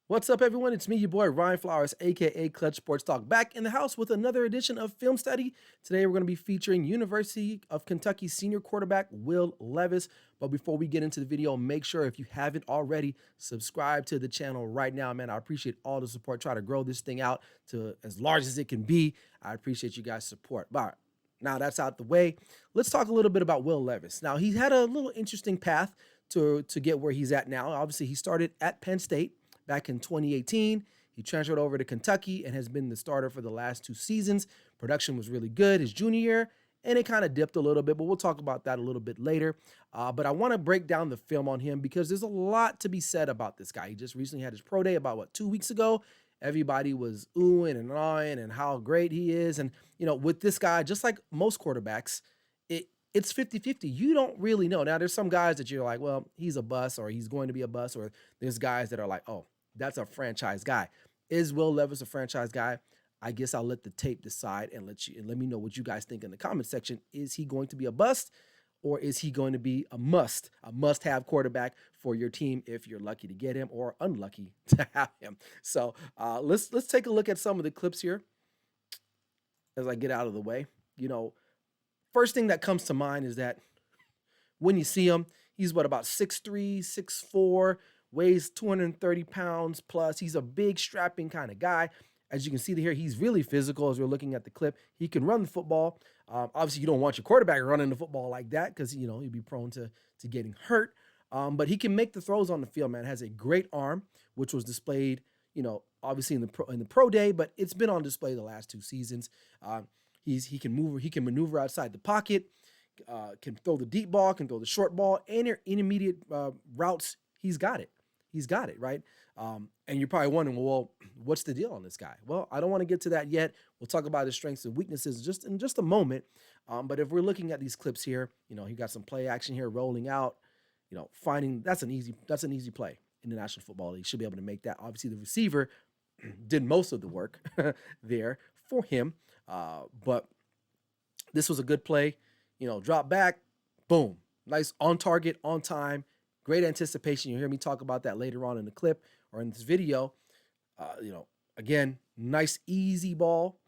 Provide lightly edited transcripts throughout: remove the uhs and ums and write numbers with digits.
What's up, everyone? It's me, your boy Ryan Flowers, aka Clutch Sports Talk, back in the house with another edition of Film Study. Today, we're going to be featuring University of Kentucky senior quarterback Will Levis. But before we get into the video, make sure if you haven't already, subscribe to the channel right now, man. I appreciate all the support. Try to grow this thing out to as large as it can be. I appreciate you guys' support. But now that's out the way. Let's talk a little bit about Will Levis. Now, he had a little interesting path to get where he's at now. Obviously, he started at Penn State back in 2018. He transferred over to Kentucky and has been the starter for the last 2 seasons. Production was really good his junior year, and it kind of dipped a little bit, but we'll talk about that a little bit later. But I want to break down the film on him because there's a lot to be said about this guy. He just recently had his pro day about, 2 weeks ago. Everybody was oohing and awing and how great he is. And, with this guy, just like most quarterbacks, it's 50-50. You don't really know. Now, there's some guys that you're like, well, he's a bust or he's going to be a bust, or there's guys that are like, oh, that's a franchise guy. Is Will Levis a franchise guy? I guess I'll let the tape decide and let me know what you guys think in the comment section. Is he going to be a bust, or is he going to be a must-have quarterback for your team if you're lucky to get him or unlucky to have him? So let's take a look at some of the clips here as I get out of the way. First thing that comes to mind is that when you see him, he's about 6'3", 6'4", weighs 230 pounds plus. He's a big, strapping kind of guy. As you can see here, he's really physical as we're looking at the clip. He can run the football. Obviously, you don't want your quarterback running the football like that because, he'd be prone to getting hurt. But he can make the throws on the field, man. Has a great arm, which was displayed, obviously in the pro day, but it's been on display the last 2 seasons. He can maneuver outside the pocket, can throw the deep ball, can throw the short ball, and intermediate routes. He's got it. Right? And you're probably wondering, well, what's the deal on this guy? Well, I don't want to get to that yet. We'll talk about his strengths and weaknesses in just a moment. But if we're looking at these clips here, he got some play action here, rolling out, finding that's an easy play in the National Football League. He should be able to make that. Obviously, the receiver did most of the work there for him. But this was a good play. Drop back, boom, nice on target, on time. Great anticipation. You'll hear me talk about that later on in the clip or in this video. Again, nice, easy ball.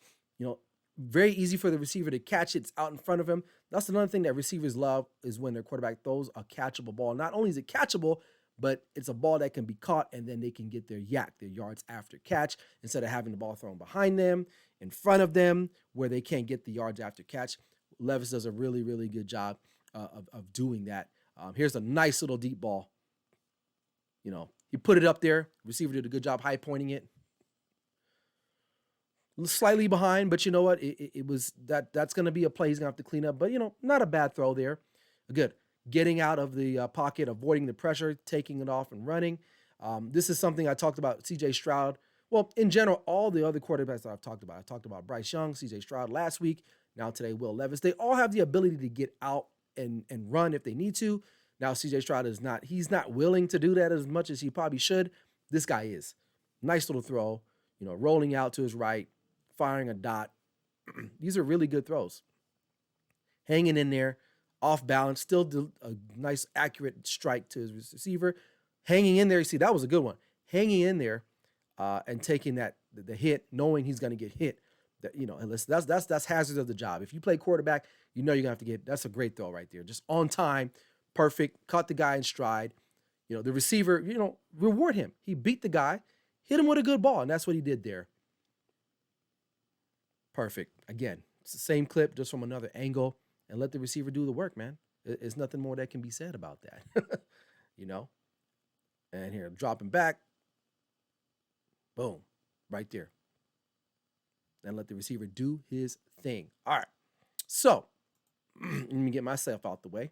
Very easy for the receiver to catch it. It's out in front of him. That's another thing that receivers love is when their quarterback throws a catchable ball. Not only is it catchable, but it's a ball that can be caught and then they can get their yards after catch instead of having the ball thrown behind them, in front of them, where they can't get the yards after catch. Levis does a really, really good job of doing that. Here's a nice little deep ball. He put it up there. Receiver did a good job high pointing it. Slightly behind, but you know what? It was that's going to be a play he's going to have to clean up. But, not a bad throw there. Good. Getting out of the pocket, avoiding the pressure, taking it off and running. This is something I talked about C.J. Stroud. Well, in general, all the other quarterbacks that I've talked about. I talked about Bryce Young, C.J. Stroud last week. Now today, Will Levis. They all have the ability to get out and run if they need to. Now, C.J. Stroud he's not willing to do that as much as he probably should. This guy is. Nice little throw, rolling out to his right, firing a dot. These are really good throws. Hanging in there, off balance, still a nice, accurate strike to his receiver. Hanging in there, you see, that was a good one. Hanging in there and taking the hit, knowing he's going to get hit. That's hazard of the job. If you play quarterback, you're going to have to get. That's a great throw right there. Just on time, perfect. Caught the guy in stride. The receiver, reward him. He beat the guy, hit him with a good ball, and that's what he did there. Perfect. Again, it's the same clip, just from another angle, and let the receiver do the work, man. There's nothing more that can be said about that. And here, dropping back. Boom. Right there. And let the receiver do his thing. All right. So, let me get myself out the way.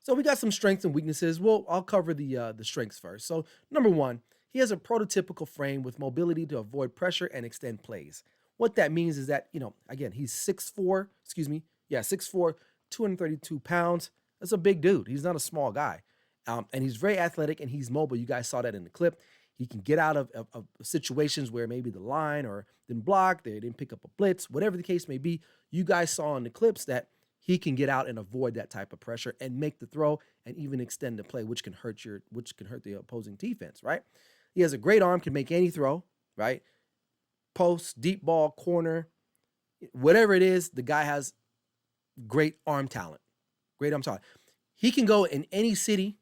So we got some strengths and weaknesses. I'll cover the strengths first. So, number one, he has a prototypical frame with mobility to avoid pressure and extend plays. What that means is that, again, he's 6'4", 6'4", 232 pounds. That's a big dude. He's not a small guy. And he's very athletic and he's mobile. You guys saw that in the clip. He can get out of situations where maybe the line or didn't block, they didn't pick up a blitz, whatever the case may be. You guys saw in the clips that he can get out and avoid that type of pressure and make the throw and even extend the play, which can hurt the opposing defense, right? He has a great arm, can make any throw, right? Post, deep ball, corner, whatever it is, the guy has great arm talent. Great arm talent. He can go in any city,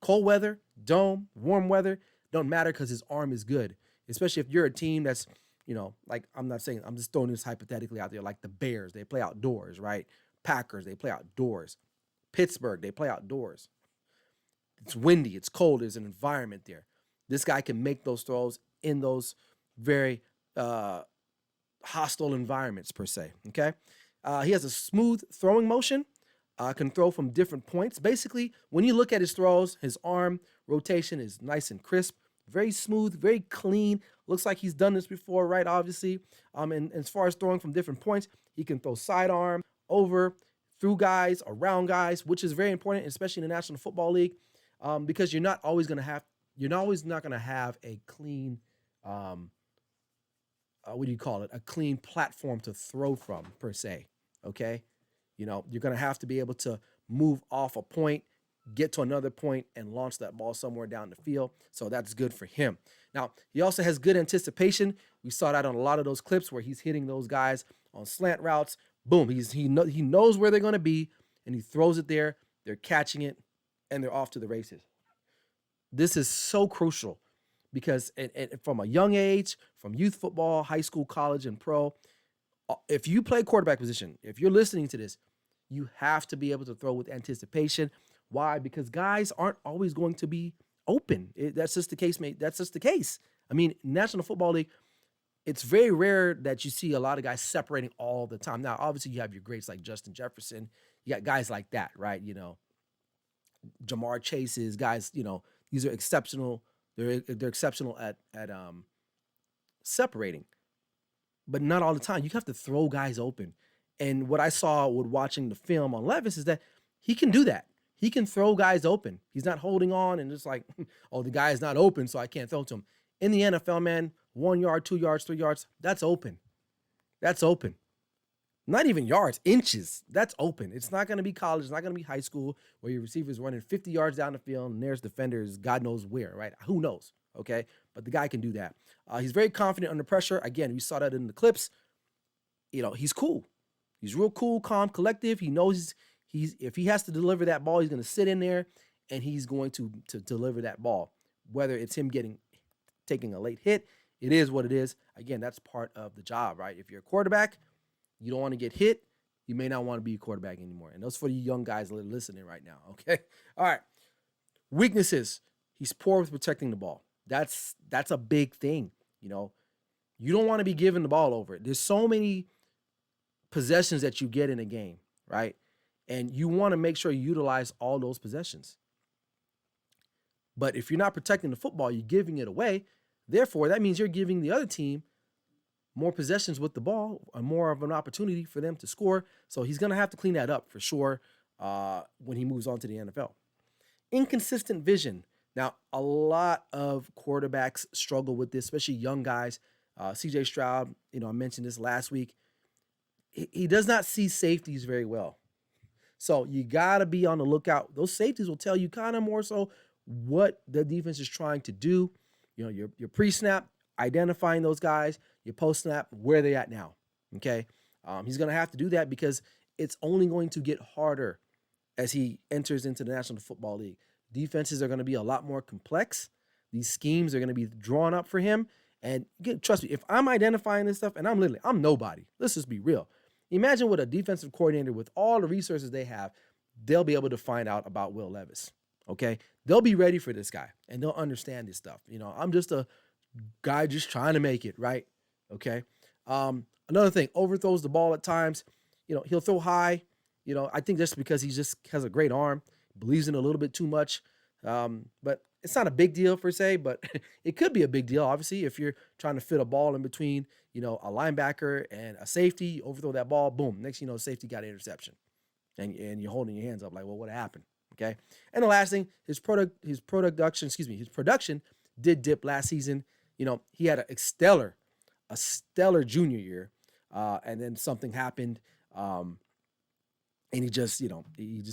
cold weather, dome, warm weather, don't matter because his arm is good. Especially if you're a team that's, like I'm not saying, I'm just throwing this hypothetically out there, like the Bears, they play outdoors, right? Packers, they play outdoors. Pittsburgh, they play outdoors. It's windy, it's cold, there's an environment there. This guy can make those throws in those very hostile environments, per se. Okay. He has a smooth throwing motion, can throw from different points. Basically, when you look at his throws, his arm rotation is nice and crisp, very smooth, very clean. Looks like he's done this before, right? Obviously. And as far as throwing from different points, he can throw sidearm, over, through guys, around guys, which is very important, especially in the National Football League, because you're not always not going to have a clean, what do you call it? A clean platform to throw from, per se. Okay. You're going to have to be able to move off a point, get to another point, and launch that ball somewhere down the field. So that's good for him. Now, he also has good anticipation. We saw that on a lot of those clips where he's hitting those guys on slant routes. Boom, he knows where they're going to be, and he throws it there. They're catching it, and they're off to the races. This is so crucial because from a young age, from youth football, high school, college, and pro, if you play quarterback position, if you're listening to this, you have to be able to throw with anticipation. Why? Because guys aren't always going to be open. That's just the case, mate. That's just the case. I mean, National Football League, it's very rare that you see a lot of guys separating all the time. Now, obviously, you have your greats like Justin Jefferson. You got guys like that, right? Jamar Chase's guys. These are exceptional. They're exceptional at separating, but not all the time. You have to throw guys open. And what I saw with watching the film on Levis is that he can do that. He can throw guys open. He's not holding on and just like, oh, the guy is not open, so I can't throw to him. In the NFL, man, 1 yard, 2 yards, 3 yards, that's open. That's open. Not even yards, inches. That's open. It's not going to be college. It's not going to be high school where your receiver's running 50 yards down the field and there's defenders, God knows where, right? Who knows? Okay. But the guy can do that. He's very confident under pressure. Again, we saw that in the clips. He's cool. He's real cool, calm, collective. He knows if he has to deliver that ball, he's going to sit in there and he's going to deliver that ball. Whether it's him taking a late hit, it is what it is. Again, that's part of the job, right? If you're a quarterback, you don't want to get hit, you may not want to be a quarterback anymore. And those for you young guys that are listening right now, okay? All right. Weaknesses. He's poor with protecting the ball. That's a big thing, You don't want to be giving the ball over. There's so many possessions that you get in a game, right? And you want to make sure you utilize all those possessions. But if you're not protecting the football, you're giving it away. Therefore, that means you're giving the other team more possessions with the ball, and more of an opportunity for them to score. So he's going to have to clean that up for sure when he moves on to the NFL. Inconsistent vision. Now, a lot of quarterbacks struggle with this, especially young guys. CJ Stroud, I mentioned this last week. He does not see safeties very well. So you got to be on the lookout. Those safeties will tell you kind of more so what the defense is trying to do. Your pre-snap, identifying those guys, your post-snap, where they at now, okay? He's going to have to do that because it's only going to get harder as he enters into the National Football League. Defenses are going to be a lot more complex. These schemes are going to be drawn up for him. And trust me, if I'm identifying this stuff, and I'm nobody. Let's just be real. Imagine what a defensive coordinator with all the resources they have, they'll be able to find out about Will Levis, okay? They'll be ready for this guy, and they'll understand this stuff. I'm just a guy just trying to make it, right? Okay. Another thing, overthrows the ball at times. He'll throw high. I think just because he just has a great arm, believes in it a little bit too much. But it's not a big deal per se, but it could be a big deal, obviously, if you're trying to fit a ball in between, a linebacker and a safety. You overthrow that ball, boom. Next thing you know, safety got an interception. And you're holding your hands up like, well, what happened? Okay. And the last thing, his production did dip last season. He had a stellar junior year, and then something happened, and he just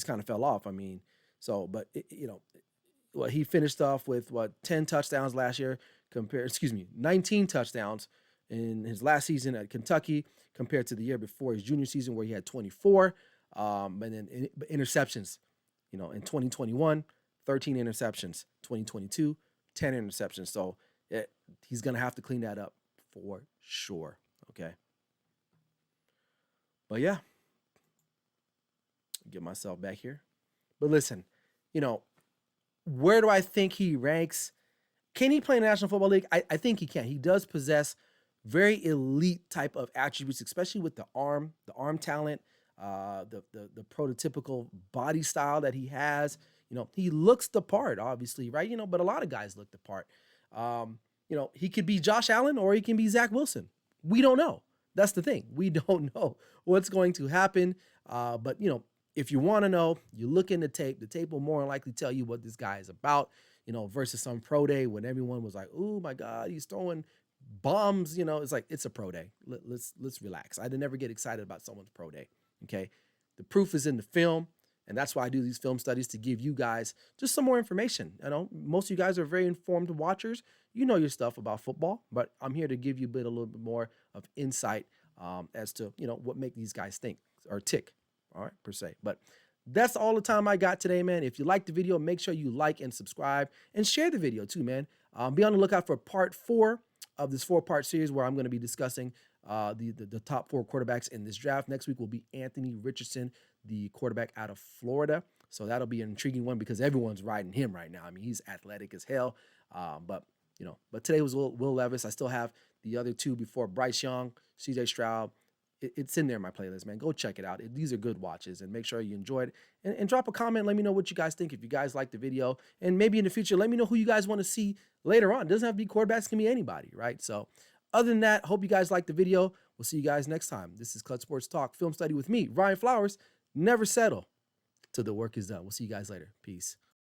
kind of fell off. I mean, so, but he finished off with 10 touchdowns last year, excuse me, 19 touchdowns in his last season at Kentucky compared to the year before, his junior season, where he had 24. And then interceptions, in 2021, 13 interceptions, 2022, 10 interceptions. So he's going to have to clean that up for sure. Okay. But yeah, get myself back here. But listen, where do I think he ranks? Can he play in the National Football League? I think he can. He does possess very elite type of attributes, especially with the arm talent, the prototypical body style that he has. He looks the part, obviously, right? But a lot of guys look the part. He could be Josh Allen or he can be Zach Wilson. We don't know. That's the thing. We don't know what's going to happen. But if you want to know, you look in the tape. The tape will more than likely tell you what this guy is about, versus some pro day when everyone was like, oh my God, he's throwing bombs. It's like, it's a pro day. Let's relax. I'd never get excited about someone's pro day. Okay. The proof is in the film. And that's why I do these film studies, to give you guys just some more information. Most of you guys are very informed watchers. You know your stuff about football, but I'm here to give you a little bit more of insight as to, what make these guys think or tick, all right, per se. But that's all the time I got today, man. If you liked the video, make sure you like and subscribe and share the video too, man. Be on the lookout for part 4 of this 4-part series where I'm going to be discussing the top 4 quarterbacks in this draft. Next week will be Anthony Richardson, the quarterback out of Florida. So that'll be an intriguing one because everyone's riding him right now. I mean, he's athletic as hell. But today was Will Levis. I still have the other 2 before Bryce Young, CJ Stroud. It's in there in my playlist, man. Go check it out. These are good watches, and make sure you enjoyed it. And drop a comment. Let me know what you guys think if you guys like the video. And maybe in the future, let me know who you guys want to see later on. It doesn't have to be quarterbacks. It can be anybody, right? So other than that, hope you guys like the video. We'll see you guys next time. This is Clutch Sports Talk Film Study with me, Ryan Flowers. Never settle till the work is done. We'll see you guys later. Peace.